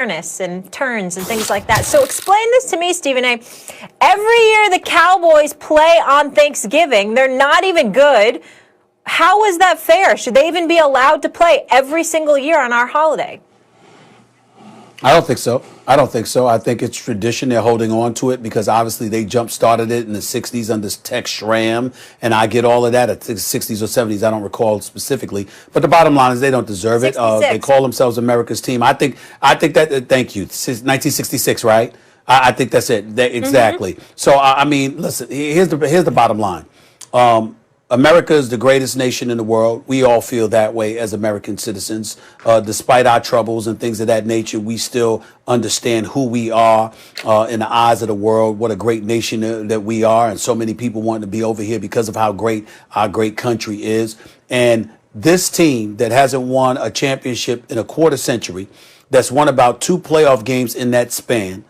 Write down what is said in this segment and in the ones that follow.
and turns and things like that. So explain this to me, Stephen A. Every year the Cowboys play on Thanksgiving. They're not even good. How is that fair? Should they even be allowed to play every single year on our holiday? I don't think so. I think it's tradition. They're holding on to it because obviously they jump-started it in the 60s under Tex Schramm, and I get all of that at the 60s or 70s. I don't recall specifically. But the bottom line is they don't deserve it. They call themselves America's team. I think that, thank you, 1966, right? I think that's it. Exactly. So, I mean, listen, here's the bottom line. America is the greatest nation in the world. We all feel that way as American citizens. Despite our troubles and things of that nature, we still understand who we are in the eyes of the world, what a great nation that we are, and so many people want to be over here because of how great our great country is. And this team that hasn't won a championship in a quarter century, that's won about 2 playoff games in that span,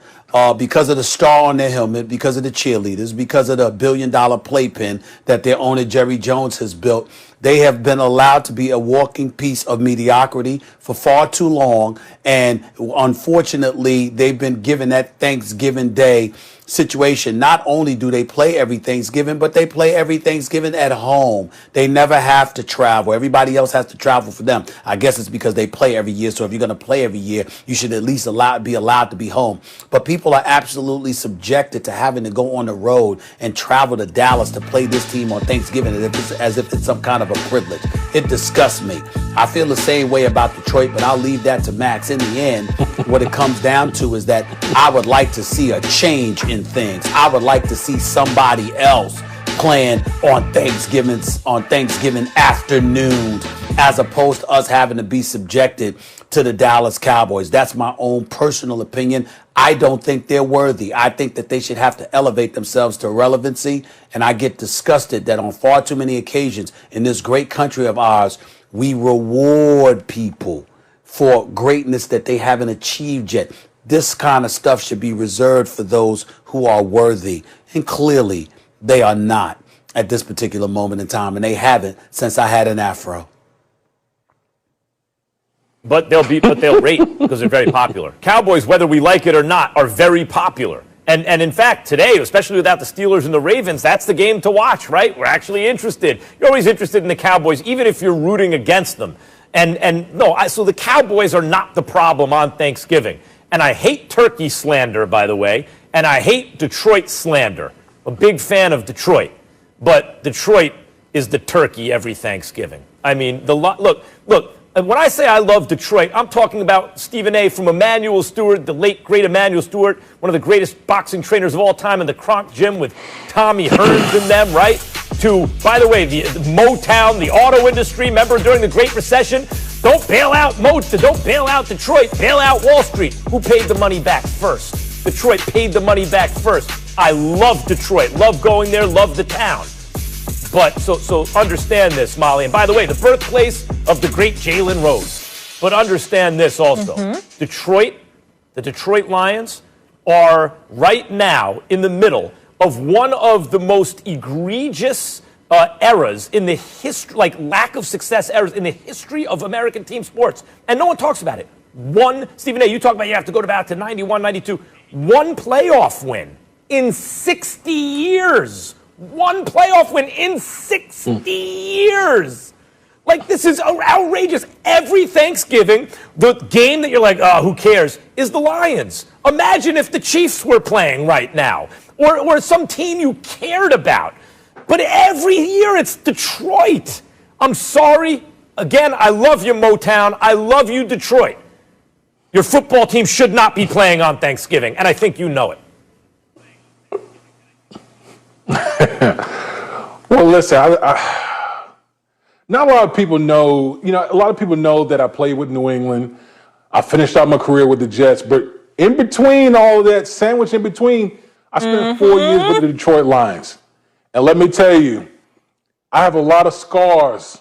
because of the star on their helmet, because of the cheerleaders, because of the $1 billion playpen that their owner Jerry Jones has built. They have been allowed to be a walking piece of mediocrity for far too long. And unfortunately, they've been given that Thanksgiving Day situation. Not only do they play every Thanksgiving, but they play every Thanksgiving at home. They never have to travel. Everybody else has to travel for them. I guess it's because they play every year. So if you're going to play every year, you should at least be allowed to be home. But people are absolutely subjected to having to go on the road and travel to Dallas to play this team on Thanksgiving as if it's some kind of a privilege. It disgusts me. I feel the same way about Detroit, but I'll leave that to Max. In the end, what it comes down to is that I would like to see a change in things. I would like to see somebody else playing on Thanksgiving afternoons as opposed to us having to be subjected to the Dallas Cowboys. That's my own personal opinion. I don't think they're worthy. I think that they should have to elevate themselves to relevancy, and I get disgusted that on far too many occasions in this great country of ours, we reward people for greatness that they haven't achieved yet. This kind of stuff should be reserved for those who are worthy, and clearly they are not at this particular moment in time, and they haven't since I had an afro. But they'll rate because they're very popular. Cowboys, whether we like it or not, are very popular. And in fact, today, especially without the Steelers and the Ravens, that's the game to watch, right? We're actually interested. You're always interested in the Cowboys, even if you're rooting against them. So the Cowboys are not the problem on Thanksgiving. And I hate turkey slander, by the way, and I hate Detroit slander. I'm a big fan of Detroit, but Detroit is the turkey every Thanksgiving. I mean, look. And when I say I love Detroit, I'm talking about Stephen A. from Emmanuel Stewart, the late, great Emmanuel Stewart, one of the greatest boxing trainers of all time in the Kronk Gym with Tommy Hearns and them, right? To, by the way, the Motown, the auto industry, remember during the Great Recession? Don't bail out Detroit, bail out Wall Street. Who paid the money back first? Detroit paid the money back first. I love Detroit, love going there, love the town. But so understand this, Molly. And by the way, the birthplace of the great Jalen Rose. But understand this also. Detroit, the Detroit Lions are right now in the middle of one of the most egregious eras in the history, like lack of success eras in the history of American team sports. And no one talks about it. Stephen A., you talk about you have to go back to 91, 92. One playoff win in 60 years. One playoff win in 60 years. Like, this is outrageous. Every Thanksgiving, the game that you're like, oh, who cares, is the Lions. Imagine if the Chiefs were playing right now, or some team you cared about. But every year it's Detroit. I'm sorry. Again, I love you, Motown. I love you, Detroit. Your football team should not be playing on Thanksgiving, and I think you know it. Well, listen, not a lot of people know, a lot of people know that I played with New England. I finished out my career with the Jets, but in between all of that, sandwich in between, I spent 4 years with the Detroit Lions. And let me tell you, I have a lot of scars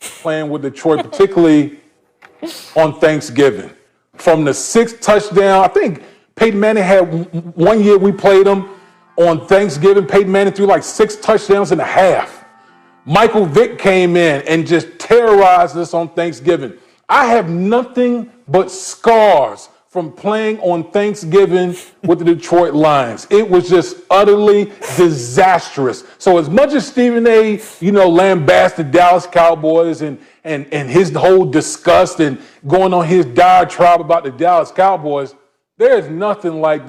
playing with Detroit, particularly on Thanksgiving. From the 6th touchdown, I think Peyton Manning had 1 year we played him. On Thanksgiving, Peyton Manning threw like 6 touchdowns and a half. Michael Vick came in and just terrorized us on Thanksgiving. I have nothing but scars from playing on Thanksgiving with the Detroit Lions. It was just utterly disastrous. So as much as Stephen A., lambasted Dallas Cowboys and his whole disgust and going on his diatribe about the Dallas Cowboys, there is nothing like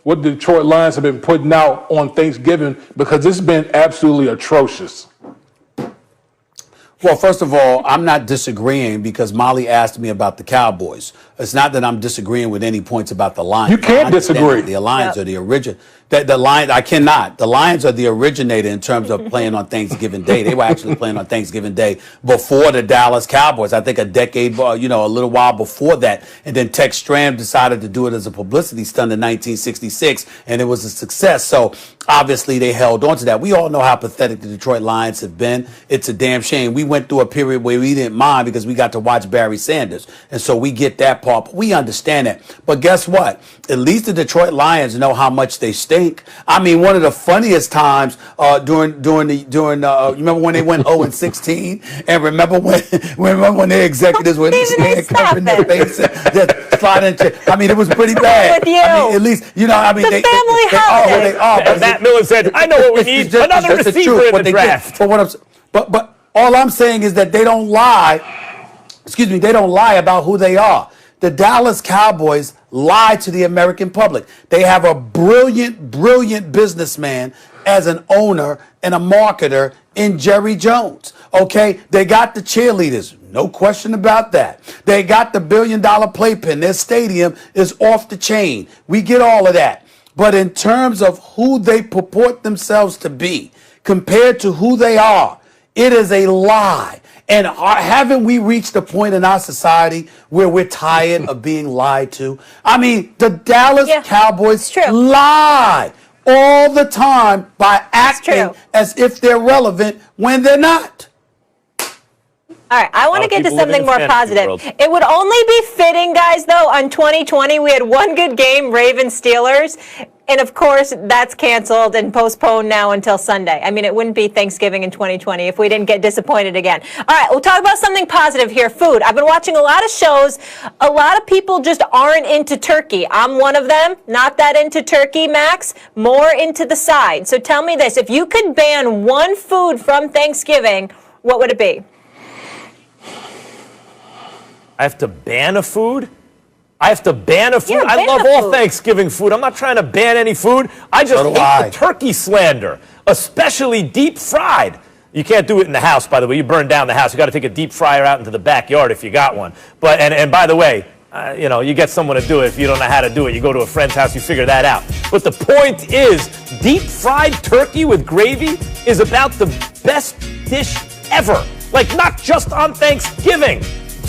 what the Detroit Lions have been putting out on Thanksgiving, because it's been absolutely atrocious. Well, first of all, I'm not disagreeing because Molly asked me about the Cowboys. It's not that I'm disagreeing with any points about the Lions. You can't disagree. The Lions are the origin. The Lions, I cannot. The Lions are the originator in terms of playing on Thanksgiving Day. They were actually playing on Thanksgiving Day before the Dallas Cowboys. I think a decade, a little while before that. And then Tex Stram decided to do it as a publicity stunt in 1966, and it was a success. So obviously they held on to that. We all know how pathetic the Detroit Lions have been. It's a damn shame. We went through a period where we didn't mind because we got to watch Barry Sanders. And so we get that part. But we understand that. But guess what? At least the Detroit Lions know how much they stink. I mean, one of the funniest times during you remember when they went 0-16, and remember when their executives were covering their face, just sliding. I mean, it was pretty bad. With you. I mean, at least the family holiday. They are. And Matt Miller said, "I know what we need: another receiver in the draft." But all I'm saying is that they don't lie. Excuse me, they don't lie about who they are. The Dallas Cowboys lie to the American public. They have a brilliant, brilliant businessman as an owner and a marketer in Jerry Jones. Okay, they got the cheerleaders. No question about that. They got the $1 billion playpen. Their stadium is off the chain. We get all of that. But in terms of who they purport themselves to be compared to who they are, it is a lie. And haven't we reached a point in our society where we're tired of being lied to? I mean, the Dallas Cowboys lie all the time by acting as if they're relevant when they're not. All right, I want to get to something more positive. It would only be fitting, guys, though, on 2020, we had one good game, Ravens-Steelers, and of course, that's canceled and postponed now until Sunday. I mean, it wouldn't be Thanksgiving in 2020 if we didn't get disappointed again. All right, we'll talk about something positive here, food. I've been watching a lot of shows. A lot of people just aren't into turkey. I'm one of them, not that into turkey, Max, more into the side. So tell me this, if you could ban one food from Thanksgiving, what would it be? I have to ban a food? I have to ban a food? Yeah, I love all Thanksgiving food. I'm not trying to ban any food. I just hate the turkey slander, especially deep fried. You can't do it in the house, by the way. You burn down the house. You got to take a deep fryer out into the backyard if you got one. But and by the way, you get someone to do it. If you don't know how to do it, you go to a friend's house, you figure that out. But the point is, deep fried turkey with gravy is about the best dish ever. Like, not just on Thanksgiving.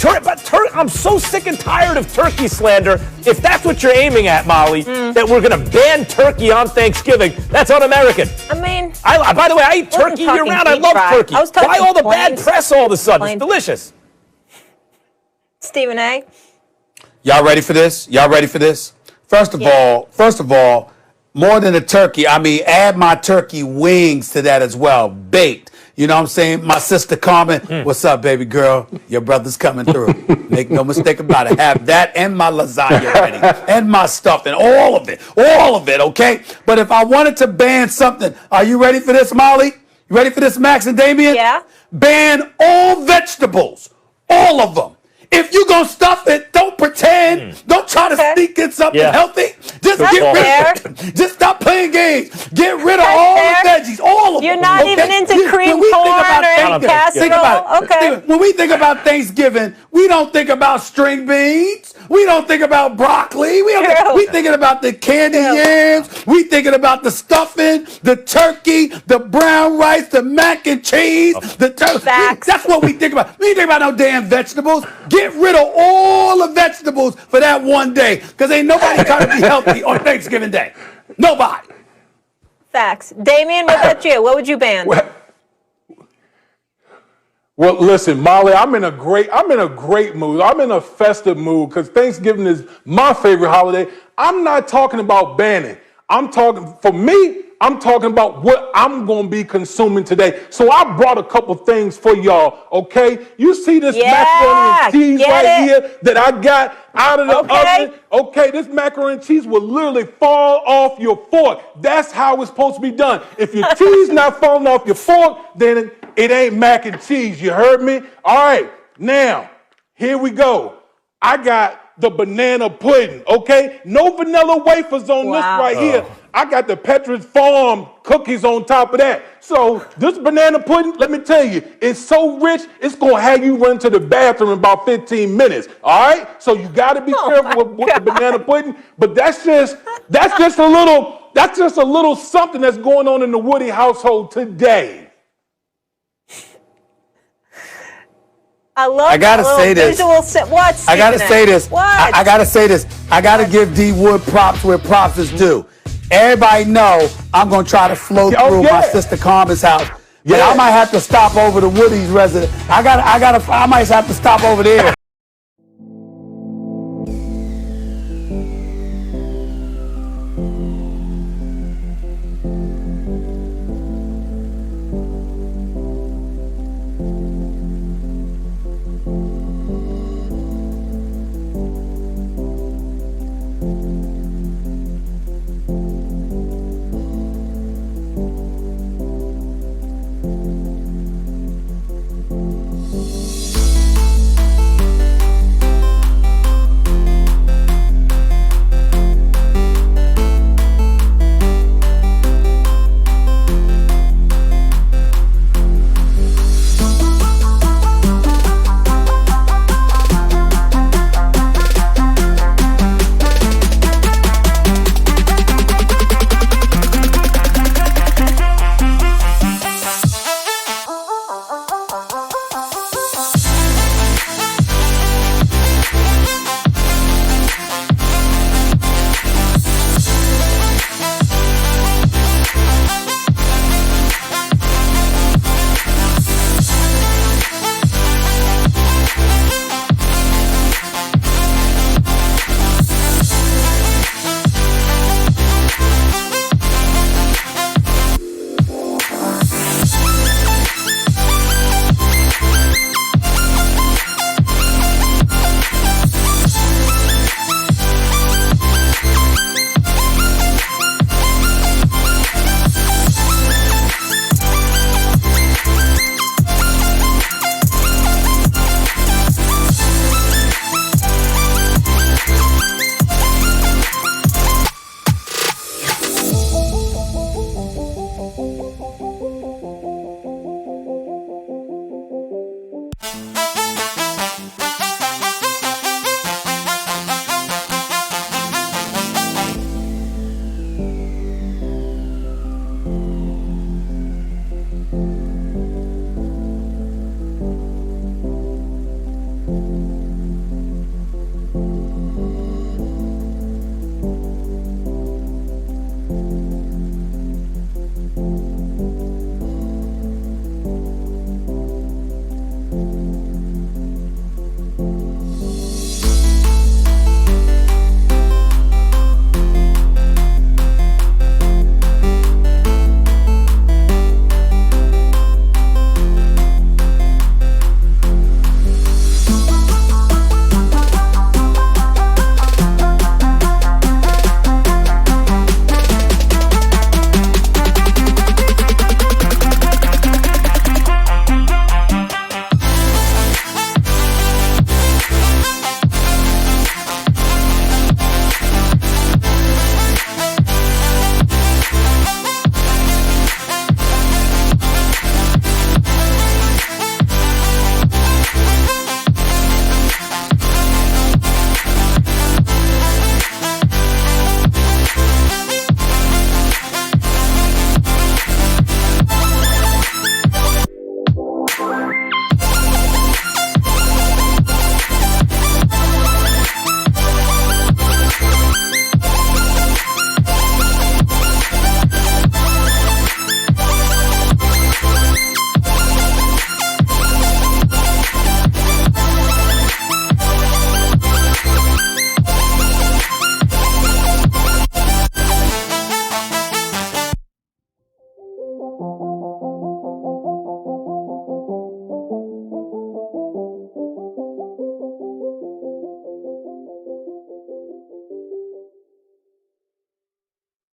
I'm so sick and tired of turkey slander. If that's what you're aiming at, Molly, that we're going to ban turkey on Thanksgiving, that's un-American. I mean, by the way, I eat turkey year-round. I love turkey. Why all the bad press all of a sudden? It's delicious. Stephen A. Y'all ready for this? First of all, more than a turkey, I mean, add my turkey wings to that as well, baked. You know what I'm saying? My sister Carmen, what's up, baby girl? Your brother's coming through. Make no mistake about it. Have that and my lasagna ready, and my stuffing, all of it, okay? But if I wanted to ban something, are you ready for this, Molly? You ready for this, Max and Damien? Yeah. Ban all vegetables, all of them. If you gonna stuff it, don't pretend. Don't try to sneak in something healthy. Just get rid of it. Just stop playing games. Get rid of all the veggies, all of them. You're not even into cream corn or any casserole? Think about it. Okay. When we think about Thanksgiving, we don't think about string beans. We don't think about broccoli. We thinking about the candy yams. We thinking about the stuffing, the turkey, the brown rice, the mac and cheese, the turkey. That's what we think about. We ain't think about no damn vegetables. Get rid of all the vegetables for that one day, because ain't nobody trying to be healthy on Thanksgiving Day. Nobody. Facts. Damien, what about you? What would you ban? Well, listen, Molly, I'm in a great mood. I'm in a festive mood because Thanksgiving is my favorite holiday. I'm not talking about banning. For me, I'm talking about what I'm going to be consuming today. So I brought a couple things for y'all, okay? You see this macaroni and cheese right here that I got out of the oven? Okay, this macaroni and cheese will literally fall off your fork. That's how it's supposed to be done. If your cheese not falling off your fork, then it ain't mac and cheese. You heard me? All right, now, here we go. I got the banana pudding, okay? No vanilla wafers on this right here. I got the Petra's Farm cookies on top of that. So this banana pudding, let me tell you, it's so rich, it's going to have you run to the bathroom in about 15 minutes, all right? So you got to be careful with the banana pudding, but that's just a little something that's going on in the Woody household today. I gotta say this. I gotta say this. I gotta say this. I gotta give D Wood props where props is due. Everybody know I'm gonna try to flow through my sister Carmen's house. But I might have to stop over to Woody's residence. I might have to stop over there.